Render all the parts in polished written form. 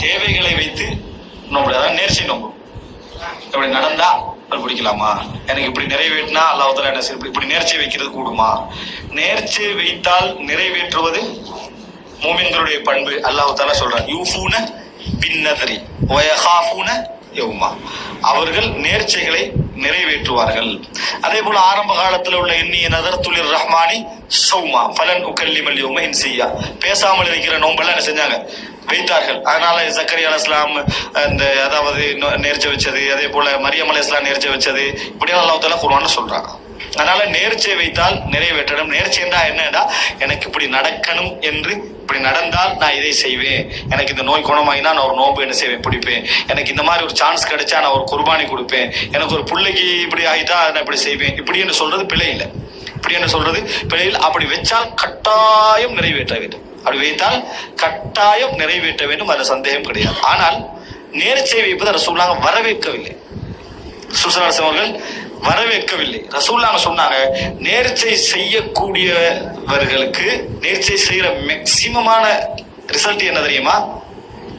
தேவைகளை வைத்து நோம்பு, அதாவது நேர்ச்சி நோம்பு. இப்படி நடந்தா பிடிக்கலாமா, எனக்கு இப்படி நிறைவேற்றினா அல்லாஹ் என்ன செய்ய, இப்படி நேர்ச்சி வைக்கிறது கூடுமா? நேர்ச்சி வைத்தால் நிறைவேற்றுவது மூமின்களுடைய பண்பு. அல்லாஹ் தஆலா சொல்றான், யூஃபூன பின்னதரி வயகாஃபூன யௌமா, அவர்கள் நேர்ச்சைகளை நிறைவேற்றுவார்கள். அதே போல ஆரம்ப காலத்தில் உள்ள எண்ணிய நதர்துலிர் ரஹ்மானி சௌமா ஃபலன் உகல்லிமல் யௌம இன்சியா, பேசாமல் இருக்கிற நோம்பெல்லாம் என்ன செஞ்சாங்க, வைத்தார்கள். அதனால ஜக்கரியா அலைஹிஸ்ஸலாம் இந்த அதாவது நேர்ச்சி வச்சது, அதே போல மரியம் அலைஹிஸ்ஸலாம் நேர்ச்சி வச்சது, இப்படியும் அல்லாஹ் தஆலா குர்ஆன்ல சொல்றாங்க. அதனால நேர்ச்சியை வைத்தால் நிறைவேற்றணும். நேர்ச்சி என்றா என்னடா, எனக்கு இப்படி நடக்கணும் என்று, இப்படி நடந்தால் நான் இதை செய்வேன், எனக்கு இந்த நோய் குணமாகினா நான் ஒரு நோன்பு என்ன செய்வேன், பிடிப்பேன், எனக்கு இந்த மாதிரி ஒரு சான்ஸ் கிடைச்சா நான் ஒரு குர்பானி கொடுப்பேன், எனக்கு ஒரு பிள்ளைக்கு இப்படி ஆகிட்டா நான் இப்படி செய்வேன், இப்படி என்று சொல்றது பிழை இல்லை. இப்படி என்று சொல்றது பிழை இல்லை. அப்படி வச்சால் கட்டாயம் நிறைவேற்ற வேண்டும். அப்படி வைத்தால் கட்டாயம் நிறைவேற்ற வேண்டும், அதுல சந்தேகம் கிடையாது. ஆனால் நேர்ச்சை வைப்பது ரசூலுல்லாஹ் வரவேற்கவில்லை. சுசலாசம் அவர்கள் வரவேற்கவில்லை. ரசூலுல்லாஹ் சொன்னாங்க, நேர்ச்சை செய்யக்கூடியவர்களுக்கு நேர்ச்சை செய்யற மேக்சிமமான ரிசல்ட் என்ன தெரியுமா,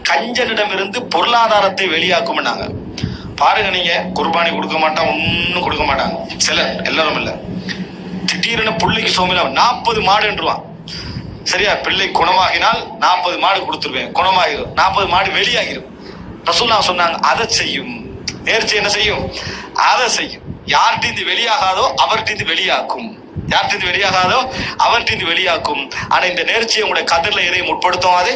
கஞ்சனிடமிருந்து பொருளாதாரத்தை வெளியாக்கும்னாங்க. பாருங்க, நீங்க குர்பானி கொடுக்க மாட்டான், ஒன்னும் கொடுக்க மாட்டாங்க சிலர், எல்லாரும் இல்ல. திடீர்னு பிள்ளைக்கு சோமில 40 மாடுன்றுவான். சரியா, பிள்ளை குணமாகினால் 40 மாடு கொடுத்துருவேன், குணமாகிடும், 40 மாடு வெளியாகிடும். ரசூலுல்லாஹ் சொன்னாங்க, அதை செய்யும். நேர்ச்சி என்ன செய்யும், அதை செய்யும். யார்கிட்ட வெளியாகாதோ அவர்கிட்ட வெளியாக்கும், யார்கிட்ட வெளியாகாதோ அவர்கிட்ட வெளியாக்கும். ஆனா இந்த நேர்ச்சியை உங்களுடைய கதிரில எதையும் முற்படுத்தும், அது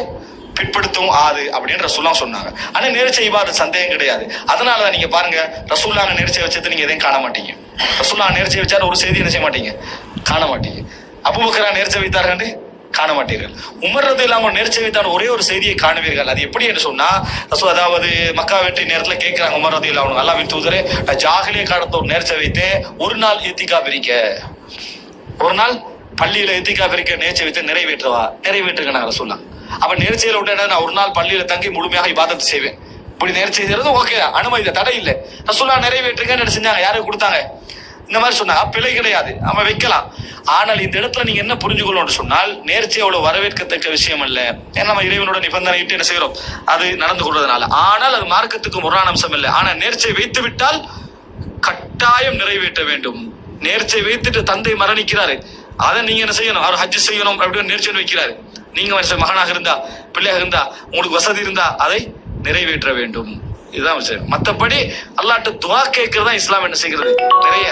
பிற்படுத்தும் ஆது அப்படின்னு ரசூலுல்லாஹ் சொன்னாங்க. ஆனா நேர்ச்சி இவ்வாறு சந்தேகம் கிடையாது. அதனாலதான் நீங்க பாருங்க, ரசூலுல்லாஹ் நேர்ச்சி வச்சது நீங்க எதையும் காண மாட்டீங்க. ரசூலுல்லாஹ் நேர்ச்சி வச்சாரு ஒரு செய்தி என்ன செய்ய மாட்டீங்க, காண மாட்டீங்க. அபூபக்கர் நேர்ச்சி வைத்தார்கள், காண மாட்டீர்கள். உமர் ரலியல்லாஹு அன்ஹு நேர்ச்சி வைத்தார், ஒரே ஒரு செய்தியை காணுவீர்கள். அது எப்படி என்று சொன்னா, அதாவது மக்கா வெற்றி நேரத்துல கேட்கிறாங்க உமர் ரலியல்லாஹு அன்ஹு, அல்லாஹ்வின் தூதரே, ஜாஹிலிய காலத்துல ஒரு நேர்ச்சி வைத்து ஒரு நாள் இத்திகாஃப் இருக்க, ஒரு நாள் பள்ளியில இத்திகாஃப் இருக்க நேர்ச்சி வைத்து நிறைவேற்றவா, நிறைவேற்றுங்க நாங்க சொல்லலாம். அப்ப நேர்ச்சியில விட்டு நான் ஒரு நாள் பள்ளியில தங்கி முழுமையாக இபாதத் செய்வேன், இப்படி நேர்ச்சி செய்யறது ஓகே, அனுமதி, தடை இல்லை. ரசூலுல்லாஹ் நிறைவேற்றுங்கன்னு செஞ்சாங்க, யாரும் கொடுத்தாங்க, இந்த மாதிரி சொன்னாங்க, பிழை கிடையாது, அவன் வைக்கலாம். ஆனால் இந்த இடத்துல நீங்க என்ன புரிஞ்சுக்கணும் சொன்னால், நேர்ச்சி அவ்வளவு வரவேற்கத்தக்க விஷயம் அல்ல. ஏன்னா நம்ம இறைவனோட நிபந்தனையிட்டு என்ன செய்யறோம், அது நடந்து கொள்வதனால. ஆனால் அது மார்க்கத்துக்கு முரணான அம்சம் இல்லை. ஆனா நேர்ச்சியை வைத்து விட்டால் கட்டாயம் நிறைவேற்ற வேண்டும். நேர்ச்சியை வைத்துட்டு தந்தை மரணிக்கிறாரு, அதை நீங்க என்ன செய்யணும், அவர் ஹஜ் செய்யணும் அப்படின்னு நேர்ச்சி வைக்கிறாரு. நீங்க மகனாக இருந்தா, பிள்ளையாக இருந்தா, உங்களுக்கு வசதி இருந்தா அதை நிறைவேற்ற வேண்டும். இதுதான் விஷயம். மற்றபடி அல்லாஹ்ட்ட துஆ கேட்கறதா இஸ்லாம் என்ன செய்கிறது, நிறைய